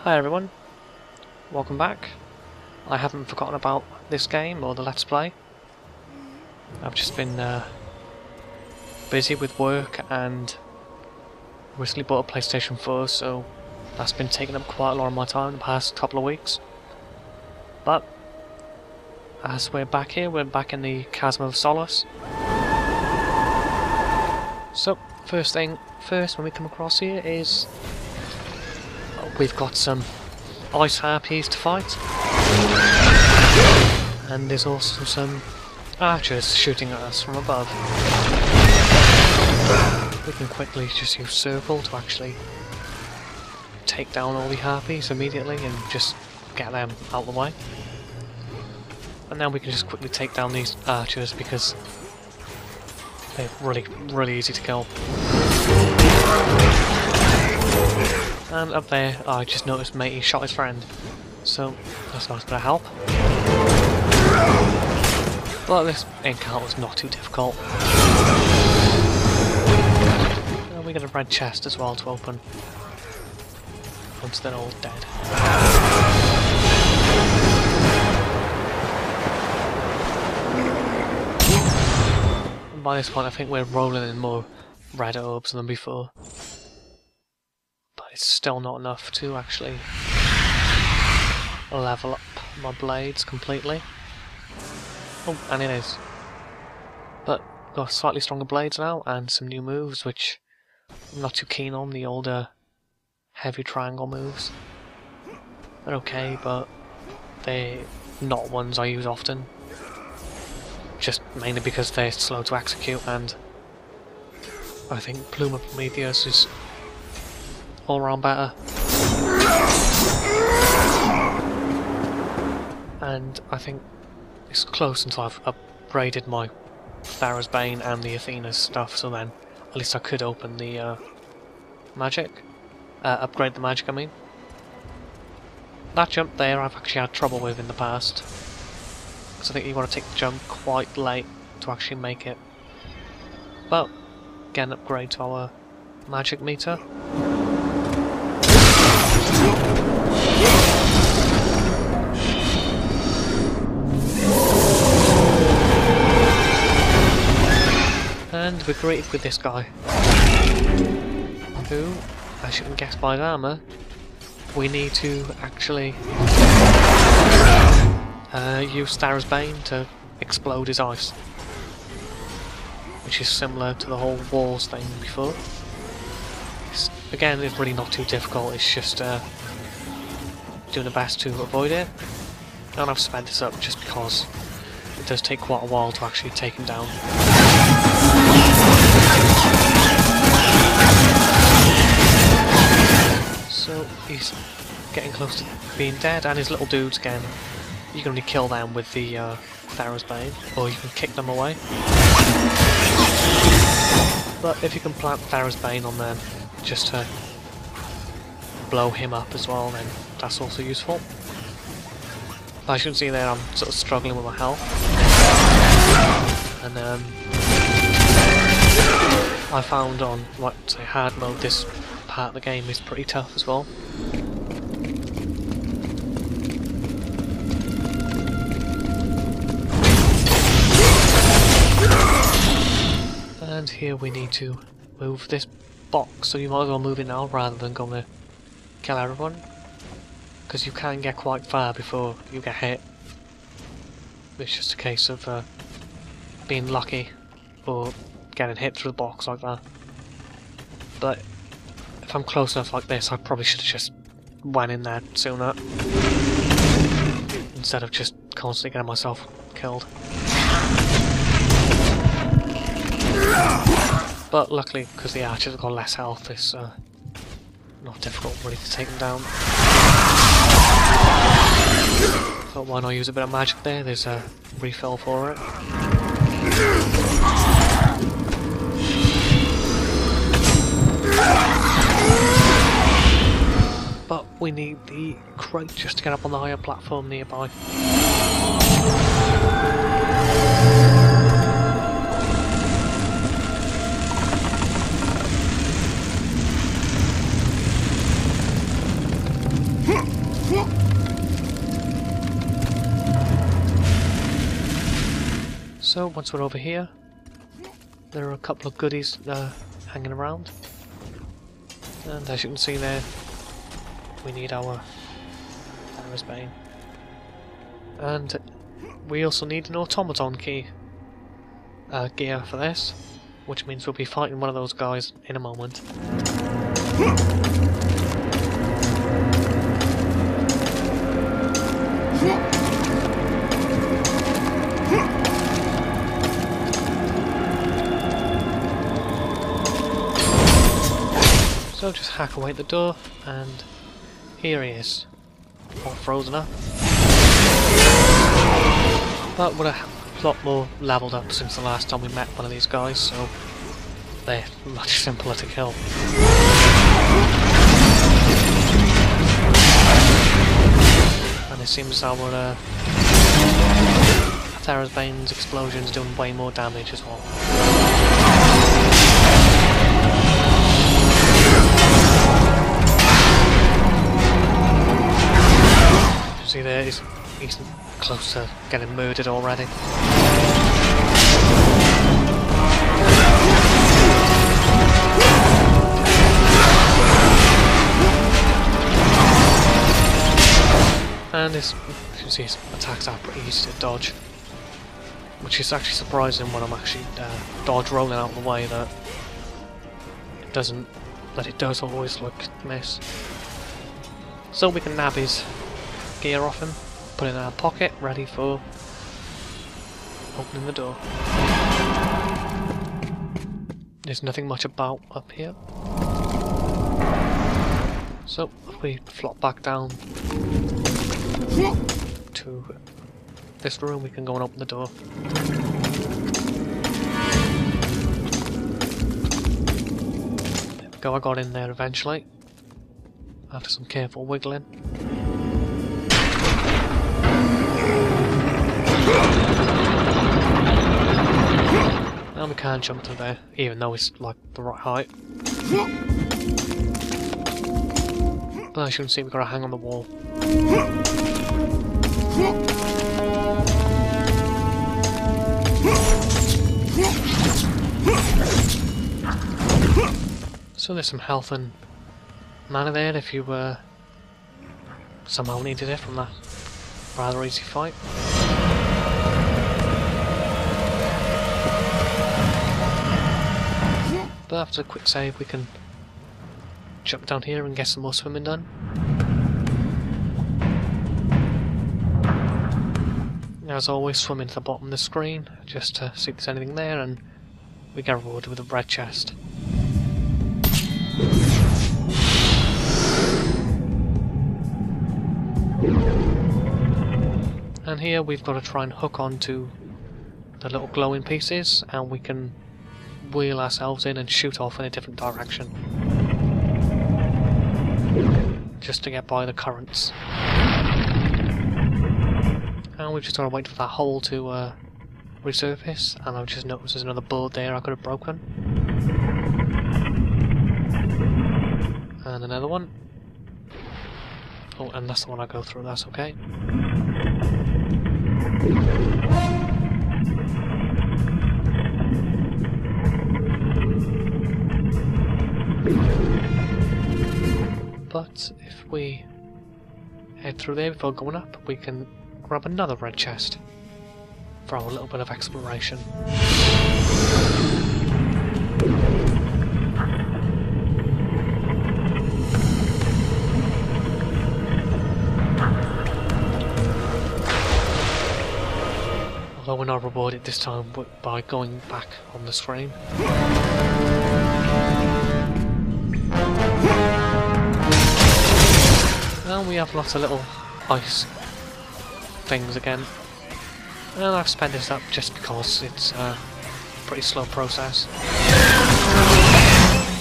Hi everyone, welcome back. I haven't forgotten about this game or the Let's Play. I've just been busy with work and recently bought a PlayStation 4, so that's been taking up quite a lot of my time in the past couple of weeks. But as we're back here, we're back in the Chasm of Solace. So first thing first, when we come across here is we've got some ice harpies to fight, and there's also some archers shooting at us from above. We can quickly just use circle to actually take down all the harpies immediately and just get them out of the way. And now we can just quickly take down these archers because they're really easy to kill. And up there, I just noticed matey shot his friend, so that's a nice bit of help. But this encounter was not too difficult. And we get a red chest as well to open once they're all dead. And by this point, I think we're rolling in more red orbs than before. It's still not enough to actually level up my blades completely. Oh, and it is. But got slightly stronger blades now and some new moves which I'm not too keen on, the older heavy triangle moves. They're okay, but they're not ones I use often. Just mainly because they're slow to execute, and I think Plume of Prometheus is all around better. And I think it's close until I've upgraded my Thara's Bane and the Athena's stuff, so then at least I could open the magic. Upgrade the magic, I mean. That jump there I've actually had trouble with in the past, because I think you want to take the jump quite late to actually make it. But get an upgrade to our magic meter. And we're greeted with this guy, who, as you can guess by his armour, we need to actually use Thara's Bane to explode his ice, which is similar to the whole walls thing before. Again, it's really not too difficult, it's just doing the best to avoid it. And I've sped this up just because it does take quite a while to actually take him down. So he's getting close to being dead, and his little dudes again, you can only kill them with the Thara's Bane, or you can kick them away. But if you can plant Thara's Bane on them just to blow him up as well, then that's also useful. As you can see there, I'm sort of struggling with my health. And I found on, let's say, hard mode, this part of the game is pretty tough as well. And here we need to move this box, so you might as well move it now rather than going to kill everyone, because you can get quite far before you get hit. It's just a case of being lucky or getting hit through the box like that. But if I'm close enough like this, I probably should have just went in there sooner instead of just constantly getting myself killed. But luckily, because the archers have got less health, it's not difficult really to take them down. But why not use a bit of magic there? There's a refill for it. But we need the crate just to get up on the higher platform nearby. So once we're over here, there are a couple of goodies hanging around, and as you can see there, we need our Tara's Bane, and we also need an automaton key gear for this, which means we'll be fighting one of those guys in a moment. So just hack away at the door, and here he is, all frozen up. But we're a lot more leveled up since the last time we met one of these guys, so they're much simpler to kill. And it seems our Tara's Bane's explosion's doing way more damage as well. See there, he's close to getting murdered already. And this, you can see his attacks are pretty easy to dodge, which is actually surprising when I'm actually dodge rolling out of the way that it does always miss. So we can nab his gear off him, put it in our pocket, ready for opening the door. There's nothing much about up here, so if we flop back down to this room, we can go and open the door. There we go, I got in there eventually, after some careful wiggling. Now we can't jump to there, even though it's like the right height. But as you can see, we've got to hang on the wall. So there's some health and mana there if you somehow needed it from that rather easy fight. But after a quick save, we can jump down here and get some more swimming done. As always, swim into the bottom of the screen just to see if there's anything there, and we get rewarded with a red chest. And here we've got to try and hook onto the little glowing pieces, and we can wheel ourselves in and shoot off in a different direction, just to get by the currents. And we've just got to wait for that hole to resurface, and I've just noticed there's another bullet there I could have broken. And another one. Oh, and that's the one I go through, that's okay. But if we head through there before going up, we can grab another red chest for our little bit of exploration. Although we're not rewarded this time by going back on the screen. And we have lots of little ice things again. And I've sped this up just because it's a pretty slow process.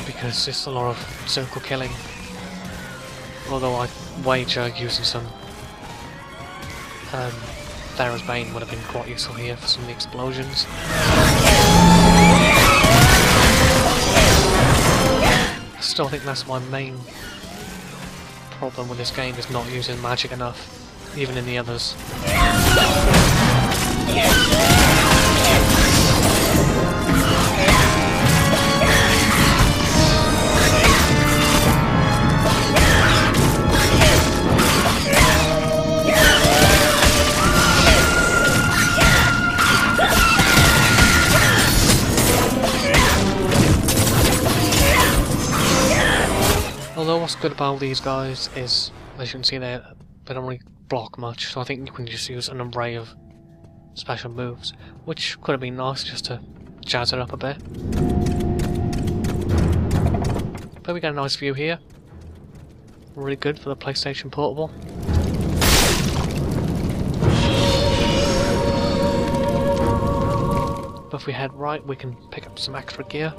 Because it's a lot of circle killing. Although I wager using some Tara's Bane would have been quite useful here for some of the explosions. I still think that's my main problem with this game is not using magic enough, even in the others. Although what's good about these guys is, as you can see there, they don't really block much, so I think you can just use an array of special moves, which could have been nice just to jazz it up a bit. But we got a nice view here. Really good for the PlayStation Portable. But if we head right, we can pick up some extra gear.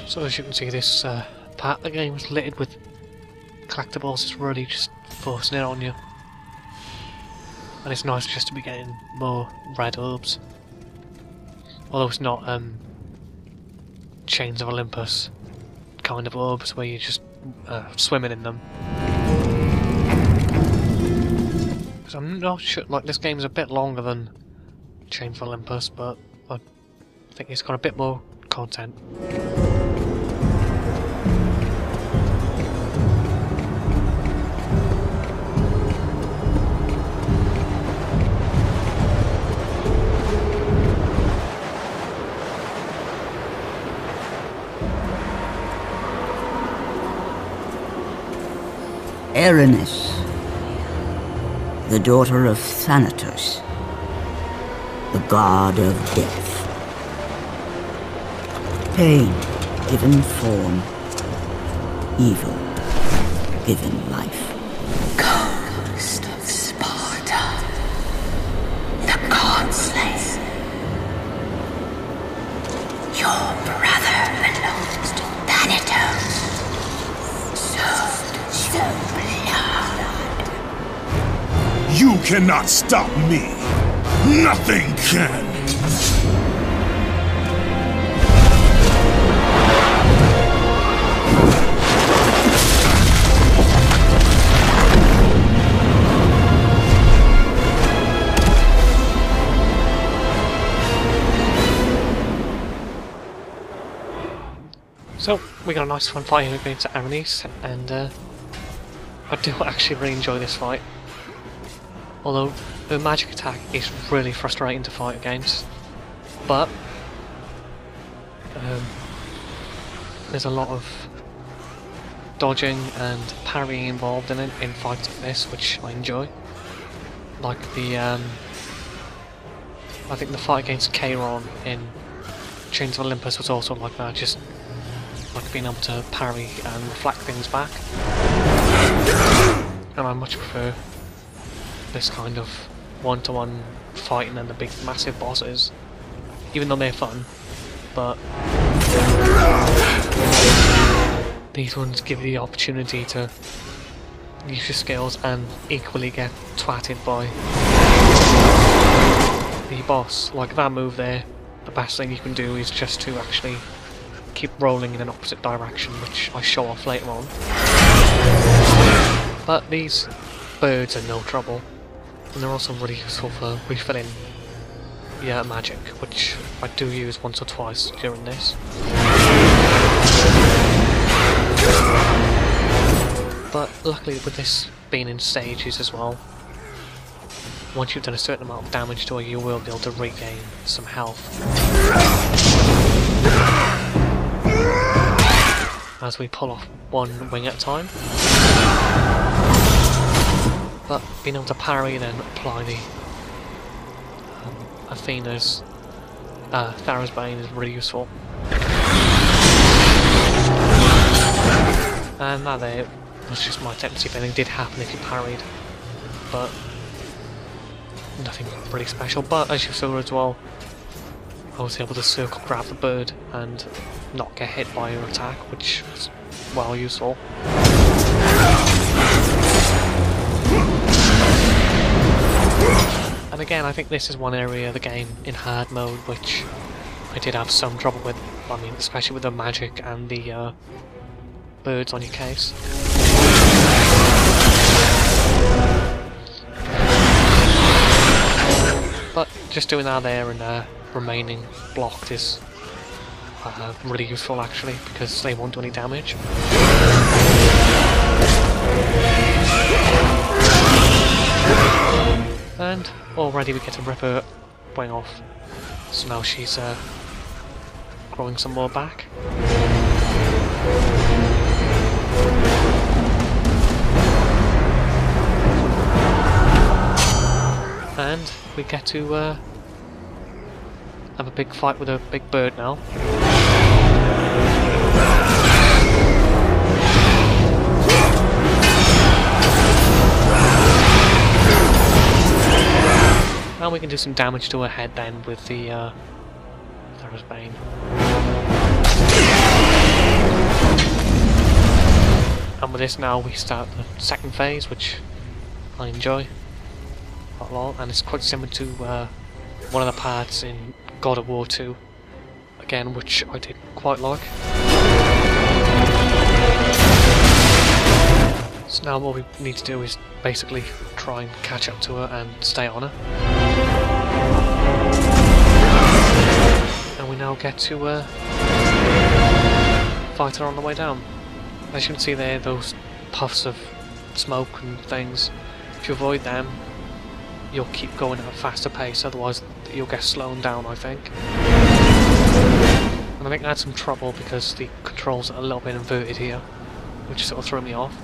So as you can see, this part of the game is littered with collectibles. It's really just forcing it on you. And it's nice just to be getting more red orbs. Although it's not Chains of Olympus kind of orbs where you're just swimming in them. Because I'm not sure, like, this game's a bit longer than Chains of Olympus, but I think it's got a bit more content. Erinys, the daughter of Thanatos, the god of death. Pain given form, evil given life. Ghost of Sparta, the god slayer. Your brother belongs to Thanatos. So blood. You cannot stop me. Nothing can. So, we got a nice fun fight here against Erinys, and I do actually really enjoy this fight. Although, the magic attack is really frustrating to fight against. But, there's a lot of dodging and parrying involved in it, in fights like this, which I enjoy. Like the, I think the fight against Charon in Chains of Olympus was also like that, just like being able to parry and reflect things back. And I much prefer this kind of one-to-one fighting than the big massive bosses, even though they're fun. But these ones give you the opportunity to use your skills and equally get twatted by the boss. Like that move there, the best thing you can do is just to actually keep rolling in an opposite direction, which I show off later on. But these birds are no trouble, and they're also really useful for refilling magic, which I do use once or twice during this. But luckily with this being in stages as well, once you've done a certain amount of damage to it, you will be able to regain some health. As we pull off one wing at a time. But being able to parry and then apply the Athena's Thara's Bane is really useful. And that there was just my tendency if anything did happen if you parried. But nothing really special. But as you saw as well, I was able to circle grab the bird and not get hit by your attack, which was well useful. And again, I think this is one area of the game in hard mode which I did have some trouble with. I mean, especially with the magic and the birds on your case. But just doing that there and remaining blocked is really useful actually, because they won't do any damage. And already we get a rip her wing off. So now she's growing some more back. And we get to have a big fight with a big bird now. And we can do some damage to her head then with the Thera's Bane. And with this now we start the second phase, which I enjoy quite a lot, and it's quite similar to one of the parts in God of War 2, again, which I did quite like. So now what we need to do is basically try and catch up to her and stay on her. And we now get to fight her on the way down. As you can see there, those puffs of smoke and things, if you avoid them, you'll keep going at a faster pace, otherwise you'll get slowed down, I think. And I think that's some trouble because the controls are a little bit inverted here, which sort of threw me off.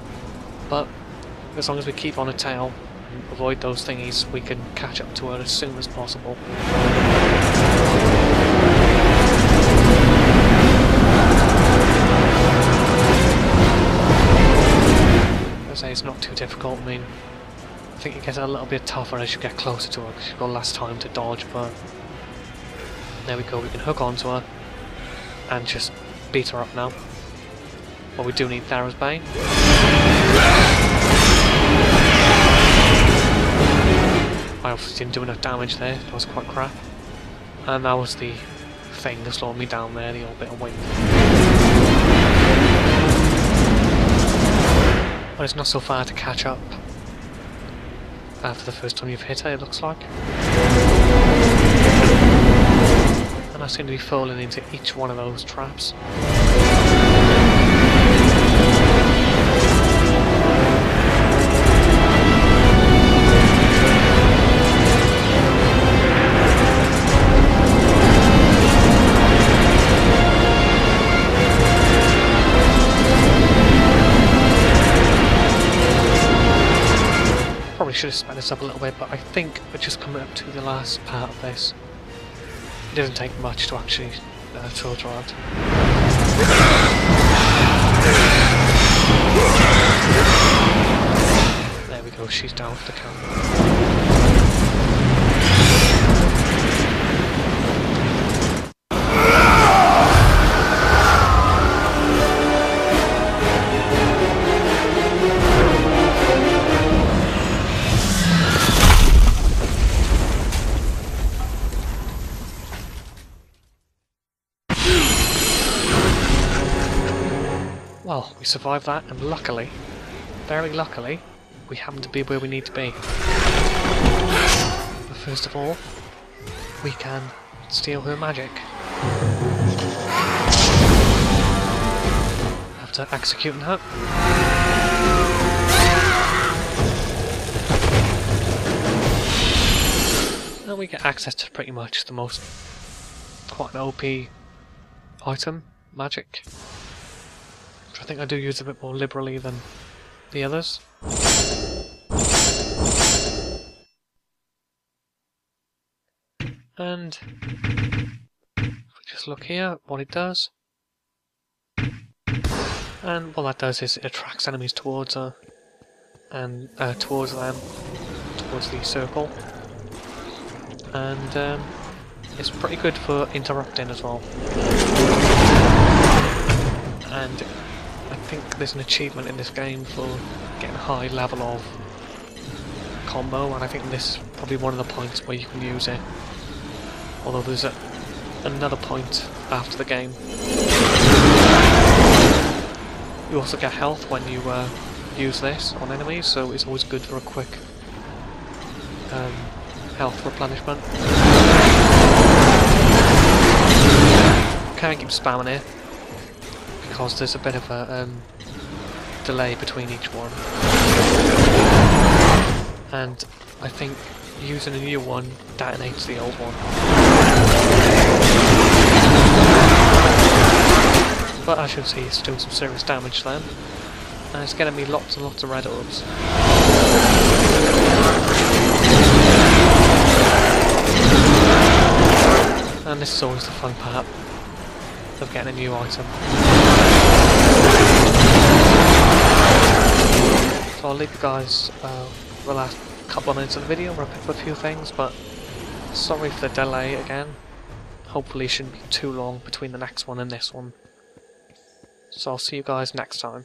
But as long as we keep on a tail and avoid those thingies, we can catch up to her as soon as possible. As I say, it's not too difficult. I mean, I think it gets a little bit tougher as you get closer to her because you've got less time to dodge, but there we go, we can hook onto her and just beat her up now. But we do need Thera's Bane. I obviously didn't do enough damage there, that was quite crap. And that was the thing that slowed me down there, the old bit of wind. But it's not so far to catch up after the first time you've hit her, it looks like. And I seem to be falling into each one of those traps. Probably should have sped this up a little bit, but I think we're just coming up to the last part of this. It doesn't take much to actually filter out. There we go, she's down for the count. Well, we survived that, and luckily, very luckily, we happen to be where we need to be. But first of all, we can steal her magic. After executing her. And we get access to pretty much the most, quite an OP item, magic. I think I do use a bit more liberally than the others. And if we just look here at what it does. And what that does is it attracts enemies towards her and towards them, towards the circle. And it's pretty good for interrupting as well. And I think there's an achievement in this game for getting a high level of combo, and I think this is probably one of the points where you can use it. Although there's another point after the game. You also get health when you use this on enemies, so it's always good for a quick health replenishment. Can't keep spamming it because there's a bit of a delay between each one, and I think using a new one detonates the old one. But as you can see, it's doing some serious damage then, and it's getting me lots and lots of red orbs. And this is always the fun part of getting a new item. So I'll leave you guys the last couple of minutes of the video where I pick up a few things, but sorry for the delay again. Hopefully it shouldn't be too long between the next one and this one. So I'll see you guys next time.